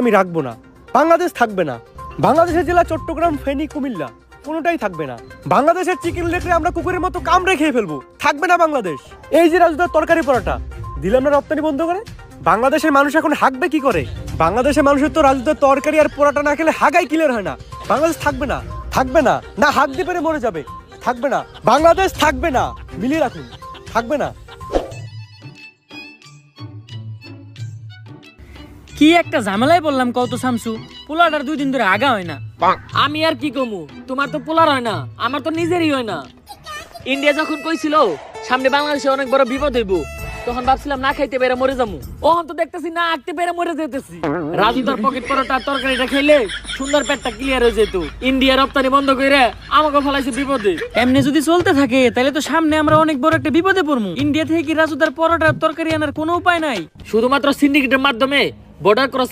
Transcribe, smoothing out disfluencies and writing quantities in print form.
আমি রাখবো না। বাংলাদেশ থাকবে না। বাংলাদেশের জেলা চট্টগ্রাম, ফেনী, কুমিল্লা কোনোটাই থাকবে না। বাংলাদেশের চিকেন দেখলে আমরা কুকুরের মতো কামড়ে খেয়ে ফেলবো। থাকবে না বাংলাদেশ। এই যে রাজুদার তরকারি পরোটা দিলাম না রপ্তানি বন্ধ করে, বাংলাদেশের মানুষ এখন হাঁকবে কি করে? বাংলাদেশের মানুষের তো রাজুদার তরকারি আর পরোটা না খেলে হাগাই ক্লিয়ার হয় না। বাংলাদেশ থাকবে না, থাকবে না, না হাঁক দিয়ে পেরে মরে যাবে। থাকবে না, বাংলাদেশ থাকবে না। মিলিয়ে রাখুন, থাকবে না। কি একটা ঝামেলায় বললাম কত শামসু, পোলাটার 2 দিন ধরে আগা হয় না। আমি আর কি কমু, তোমার তো পোলার হয় না, আমার তো নিজেরই হয় না। ইন্ডিয়া যখন কইছিল সামনে বাংলাদেশে অনেক বড় বিপদ হইব, তখন ভাবছিলাম না খাইতে পেরে মরে যাবো। ওহন তো দেখতেছি না আঁকতে পেরে মরে যেতেছি। রাজু তোর পকেট পরোটা তরকারিটা খাইলে সুন্দর পেটটা ক্লিয়ার হয়ে যেত। ইন্ডিয়া রপ্তানি বন্ধ করে আমাকে ফলাইছে বিপদে। এমনি যদি চলতে থাকে তাহলে তো সামনে আমরা অনেক বড় একটা বিপদে পড়বো। ইন্ডিয়া থেকে কি রাজুদার পরোটার তরকারি আনার কোনো উপায় নাই? শুধুমাত্র সিন্ডিকেটের মাধ্যমে বর্ডার ক্রস